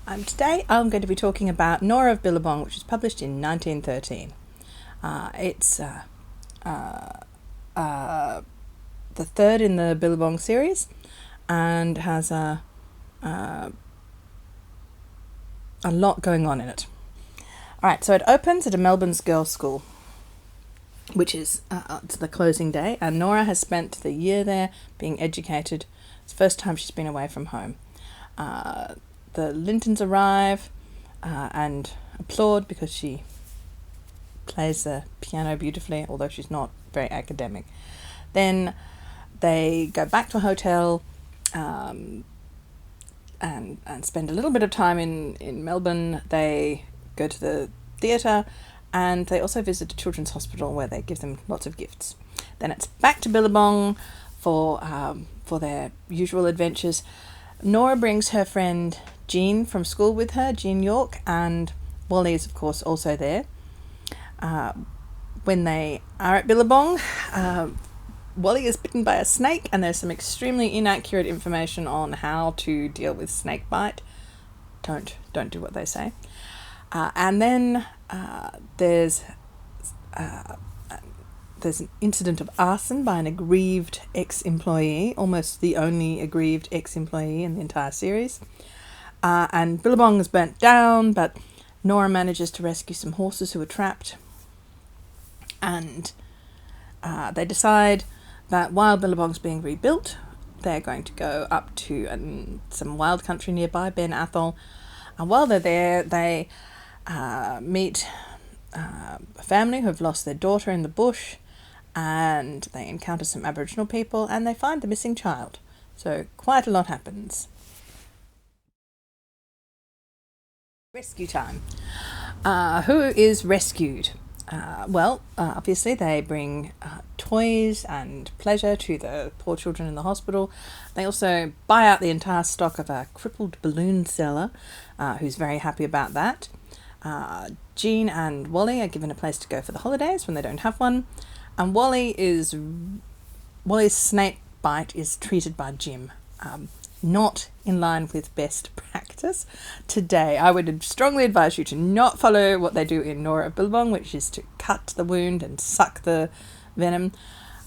Today I'm going to be talking about Norah of Billabong, which was published in 1913. It's the third in the Billabong series and has a lot going on in it. Alright, so it opens at a Melbourne's girls' school, which is it's the closing day, and Norah has spent the year there being educated. It's the first time she's been away from home. The Lintons arrive and applaud because she plays the piano beautifully, although she's not very academic. Then they go back to a hotel and spend a little bit of time in Melbourne. They go to the theatre and they also visit a children's hospital where they give them lots of gifts. Then it's back to Billabong for their usual adventures. Norah brings her friend Jean from school with her, Jean York, and Wally is of course also there. When they are at Billabong, Wally is bitten by a snake, and there's some extremely inaccurate information on how to deal with snake bite. Don't do what they say. And then there's an incident of arson by an aggrieved ex-employee, almost the only aggrieved ex-employee in the entire series. And Billabong is burnt down, but Norah manages to rescue some horses who are trapped. And they decide that while Billabong's being rebuilt, they're going to go up to some wild country nearby, Ben Athol. And while they're there, they meet a family who have lost their daughter in the bush, and they encounter some Aboriginal people, and they find the missing child. So quite a lot happens. Rescue time. Who is rescued? Obviously they bring toys and pleasure to the poor children in the hospital. They also buy out the entire stock of a crippled balloon seller, who's very happy about that. Jean and Wally are given a place to go for the holidays when they don't have one, and Wally's snake bite is treated by Jim. Not in line with best practice. Today, I would strongly advise you to not follow what they do in Norah of Billabong, which is to cut the wound and suck the venom,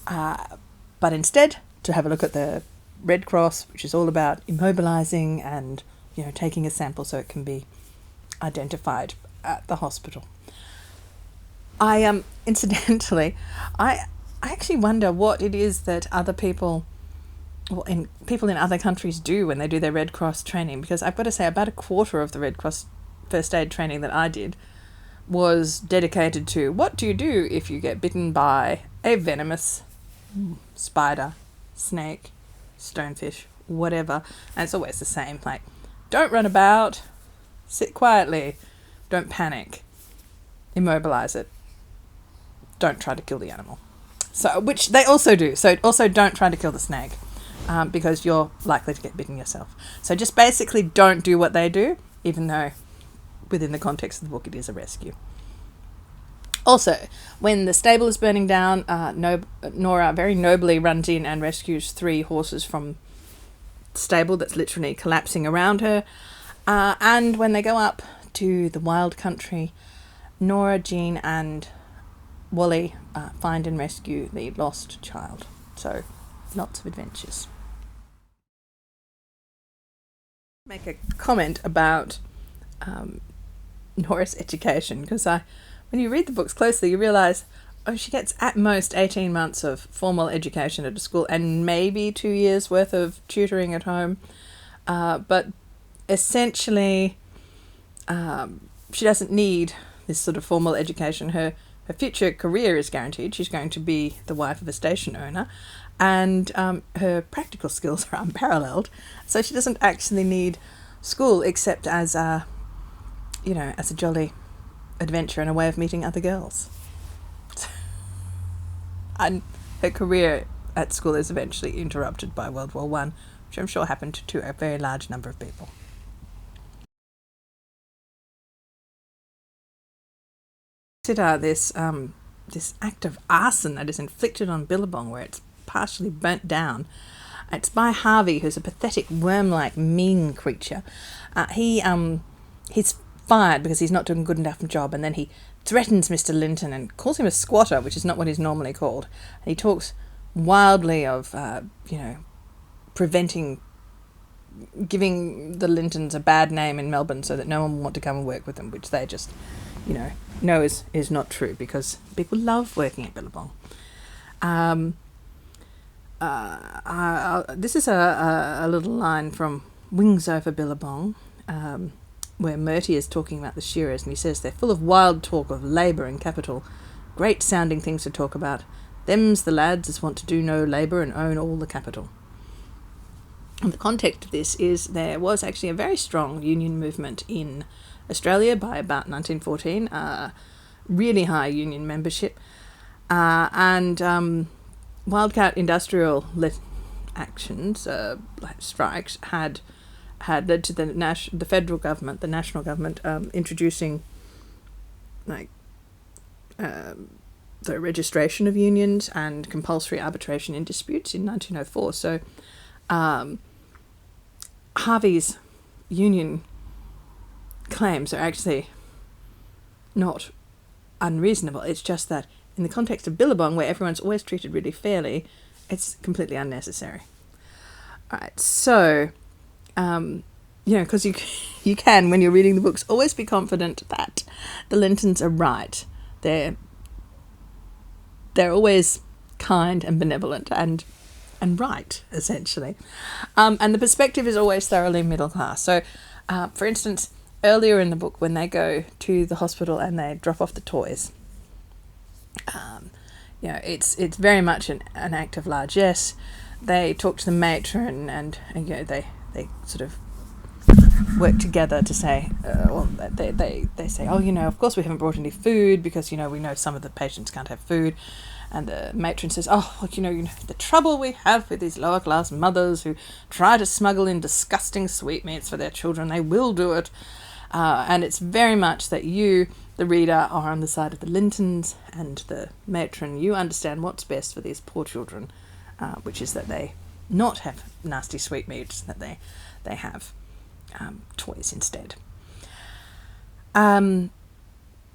but instead to have a look at the Red Cross, which is all about immobilising and taking a sample so it can be identified at the hospital. I actually wonder what it is that other people in other countries do when they do their Red Cross training, because I've got to say about a quarter of the Red Cross first aid training that I did was dedicated to what do you do if you get bitten by a venomous spider, snake, stonefish, whatever. And it's always the same, like, don't run about, sit quietly, don't panic, immobilise it, don't try to kill the animal. So, which they also do. So also don't try to kill the snake. Because you're likely to get bitten yourself. So just basically don't do what they do, even though within the context of the book it is a rescue. Also, when the stable is burning down, Norah very nobly runs in and rescues 3 horses from the stable that's literally collapsing around her. And when they go up to the wild country, Norah, Jean and Wally find and rescue the lost child. So lots of adventures. Make a comment about Norah's education, because when you read the books closely you realise she gets at most 18 months of formal education at a school and maybe 2 years worth of tutoring at home, but essentially she doesn't need this sort of formal education. Her future career is guaranteed. She's going to be the wife of a station owner, and her practical skills are unparalleled, so she doesn't actually need school except as a jolly adventure and a way of meeting other girls. And her career at school is eventually interrupted by World War I, which I'm sure happened to a very large number of people. Consider this act of arson that is inflicted on Billabong, where it's partially burnt down. It's by Harvey, who's a pathetic worm-like mean creature. He he's fired because he's not doing a good enough job, and then he threatens Mr. Linton and calls him a squatter, which is not what he's normally called. And he talks wildly of, giving the Lintons a bad name in Melbourne so that no one will want to come and work with them, which they just, know is not true, because people love working at Billabong. This is a little line from Wings Over Billabong, where Murty is talking about the shearers, and he says they're full of wild talk of labour and capital, great sounding things to talk about. Them's the lads as want to do no labour and own all the capital. And the context of this is there was actually a very strong union movement in Australia by about 1914, really high union membership, and wildcat industrial actions, like strikes, had led to the federal government, the national government, introducing the registration of unions and compulsory arbitration in disputes in 1904. So Harvey's union claims are actually not unreasonable. It's just that in the context of Billabong, where everyone's always treated really fairly, it's completely unnecessary. All right, so, because you can, when you're reading the books, always be confident that the Lintons are right. They're always kind and benevolent and right, essentially. And the perspective is always thoroughly middle class. So, for instance, earlier in the book, when they go to the hospital and they drop off the toys, it's very much an act of largesse. They talk to the matron and they sort of work together to say, they say, of course we haven't brought any food because, we know some of the patients can't have food. And the matron says, the trouble we have with these lower class mothers who try to smuggle in disgusting sweetmeats for their children, they will do it. And it's very much that you, the reader, are on the side of the Lintons and the matron. You understand what's best for these poor children, which is that they not have nasty sweetmeats, that they have toys instead. And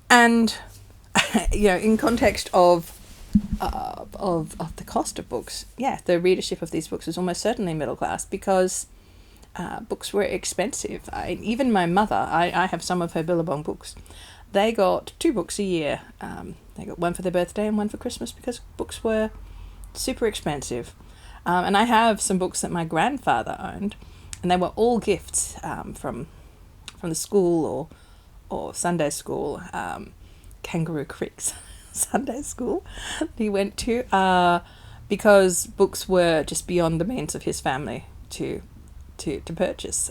in context of the cost of books, the readership of these books is almost certainly middle class, because books were expensive. Even my mother, I have some of her Billabong books. They got 2 books a year. They got one for their birthday and one for Christmas, because books were super expensive. And I have some books that my grandfather owned, and they were all gifts from the school or Sunday school, Kangaroo Creek's Sunday school he went to, because books were just beyond the means of his family to purchase.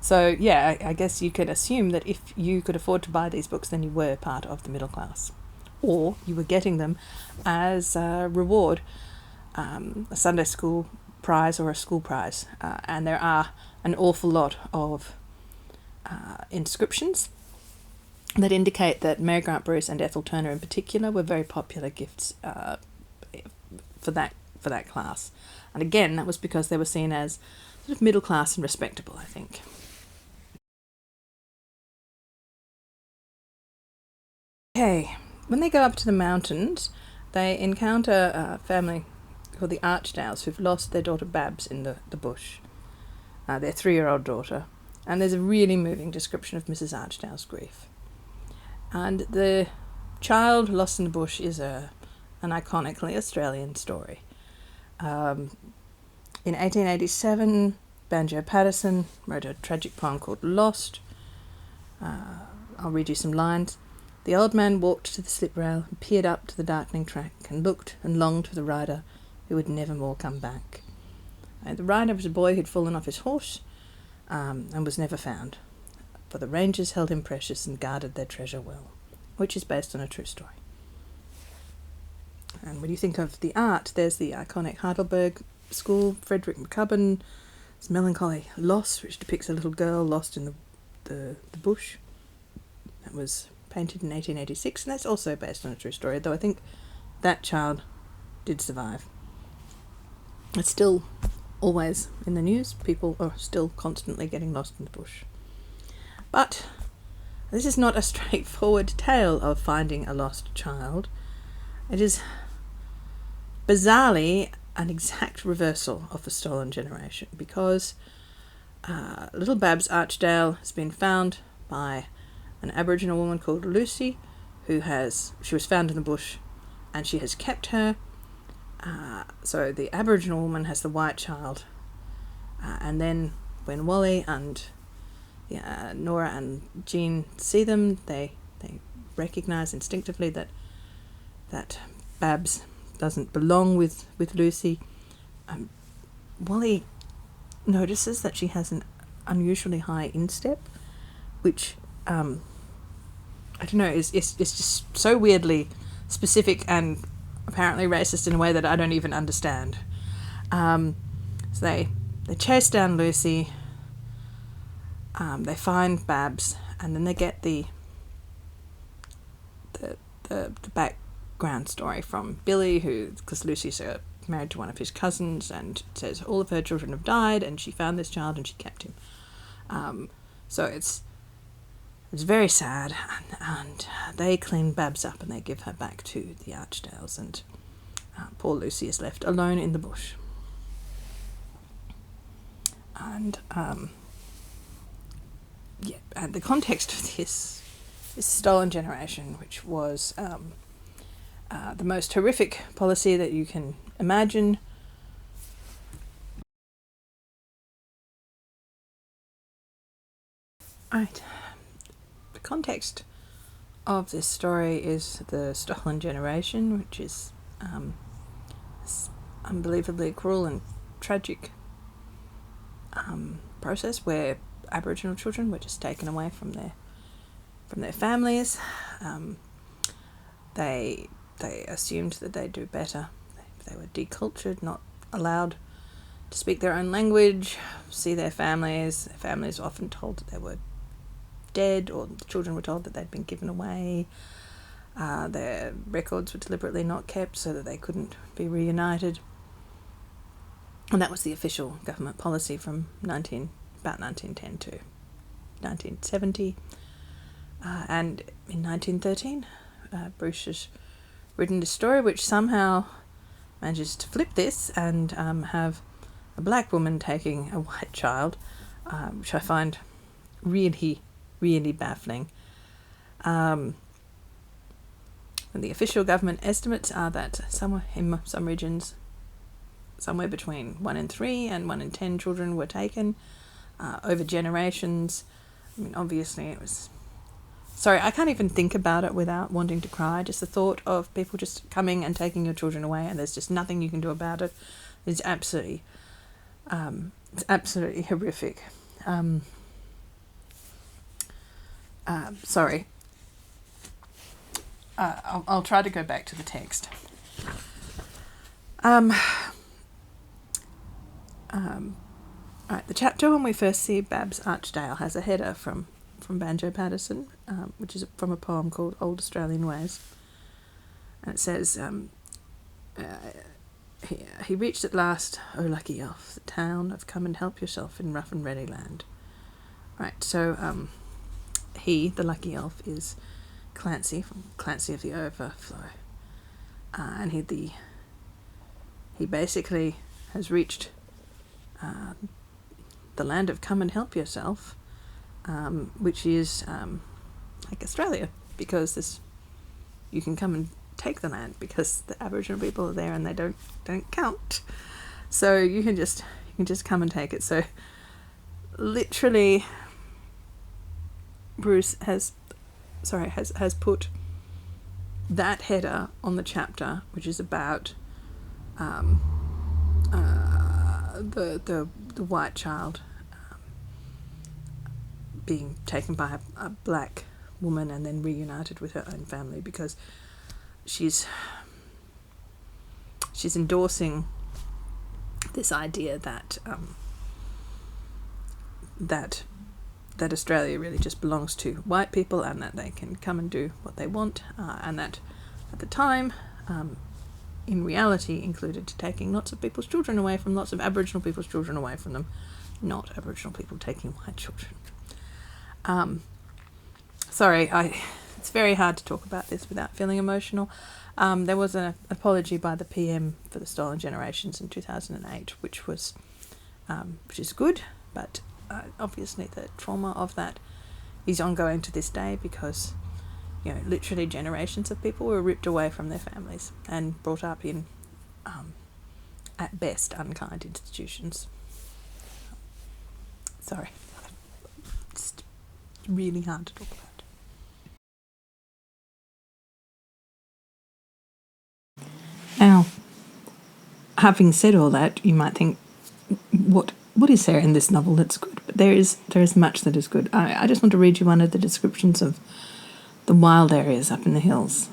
So I guess you can assume that if you could afford to buy these books, then you were part of the middle class, or you were getting them as a reward, a Sunday school prize or a school prize. And there are an awful lot of inscriptions that indicate that Mary Grant Bruce and Ethel Turner in particular were very popular gifts for that class. And again, that was because they were seen as sort of middle class and respectable, I think. Okay, when they go up to the mountains, they encounter a family called the Archdales, who've lost their daughter Babs in the bush, their 3-year-old daughter. And there's a really moving description of Mrs. Archdale's grief. And the child lost in the bush is an iconically Australian story. In 1887, Banjo Paterson wrote a tragic poem called Lost. I'll read you some lines. The old man walked to the slip rail and peered up to the darkening track and looked and longed for the rider who would never more come back. The rider was a boy who'd fallen off his horse and was never found, for the rangers held him precious and guarded their treasure well, which is based on a true story. And when you think of the art, there's the iconic Heidelberg School, Frederick McCubbin's melancholy Loss, which depicts a little girl lost in the bush. That was painted in 1886, and that's also based on a true story, though I think that child did survive. It's still always in the news. People are still constantly getting lost in the bush. But this is not a straightforward tale of finding a lost child. It is bizarrely an exact reversal of the stolen generation, because little Babs Archdale has been found by an Aboriginal woman called Lucy, she was found in the bush, and she has kept her. So the Aboriginal woman has the white child, and then when Wally and Norah and Jean see them, they recognise instinctively that Babs doesn't belong with Lucy. Wally notices that she has an unusually high instep, which I don't know, is just so weirdly specific and apparently racist in a way that I don't even understand. So they chase down Lucy, they find Babs, and then they get the background story from Billy, because Lucy's married to one of his cousins, and says all of her children have died, and she found this child and she kept him. So it's very sad, and they clean Babs up and they give her back to the Archdales, and poor Lucy is left alone in the bush. And and the context of this stolen generation, which was the most horrific policy that you can imagine. Right. The context of this story is the stolen generation, which is unbelievably cruel and tragic process where Aboriginal children were just taken away from their families. They assumed that they'd do better. They were decultured, not allowed to speak their own language, see their families. Their families were often told that they were dead, or the children were told that they'd been given away. Their records were deliberately not kept so that they couldn't be reunited. And that was the official government policy from about 1910 to 1970. And in 1913, Bruce has written this story which somehow manages to flip this and have a black woman taking a white child, which I find really, really baffling. And the official government estimates are that in some regions, somewhere between 1 in 3 and 1 in 10 children were taken over generations. I mean, obviously it was... Sorry, I can't even think about it without wanting to cry. Just the thought of people just coming and taking your children away, and there's just nothing you can do about it. It's absolutely horrific. Sorry. I'll try to go back to the text. Right, the chapter when we first see Babs Archdale has a header from Banjo Patterson, which is from a poem called Old Australian Ways. And it says, he reached at last, oh lucky elf, the town of come and help yourself in rough and ready land. Right, so he, the lucky elf, is Clancy, from Clancy of the Overflow. And he basically has reached the land of come and help yourself, which is like Australia, because you can come and take the land because the Aboriginal people are there and they don't count. So you can just come and take it. So literally, Bruce has put that header on the chapter, which is about the white child being taken by a black woman and then reunited with her own family, because she's endorsing this idea that Australia really just belongs to white people and that they can come and do what they want, and that at the time, in reality, included taking lots of people's children away from lots of Aboriginal people's children away from them, not Aboriginal people taking white children. Sorry, it's very hard to talk about this without feeling emotional. There was an apology by the PM for the stolen generations in 2008, which is good, but obviously the trauma of that is ongoing to this day because, literally generations of people were ripped away from their families and brought up in, at best, unkind institutions. Sorry, it's really hard to talk about. Now, having said all that, you might think, what is there in this novel that's good? But there is much that is good. I just want to read you one of the descriptions of the wild areas up in the hills.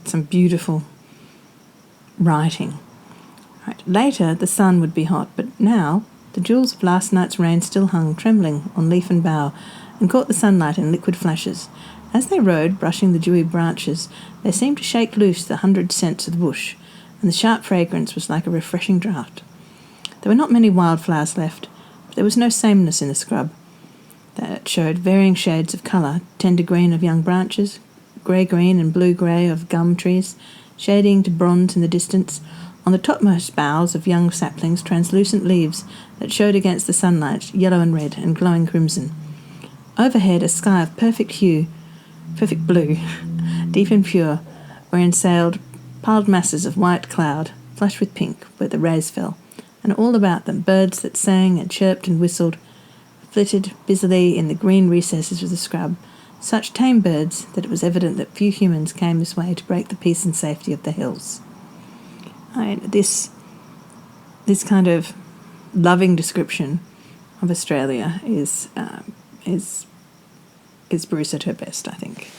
Some beautiful writing. Right. Later, the sun would be hot, but now the jewels of last night's rain still hung trembling on leaf and bough and caught the sunlight in liquid flashes. As they rode, brushing the dewy branches, they seemed to shake loose the 100 scents of the bush, and the sharp fragrance was like a refreshing draught. There were not many wildflowers left, but there was no sameness in the scrub. That showed varying shades of colour, tender green of young branches, grey-green and blue-grey of gum trees, shading to bronze in the distance. On the topmost boughs of young saplings, translucent leaves that showed against the sunlight, yellow and red and glowing crimson. Overhead, a sky of perfect blue, deep and pure, wherein sailed piled masses of white cloud, flushed with pink, where the rays fell, and all about them birds that sang and chirped and whistled, flitted busily in the green recesses of the scrub, such tame birds that it was evident that few humans came this way to break the peace and safety of the hills. This kind of loving description of Australia is Bruce at her best, I think.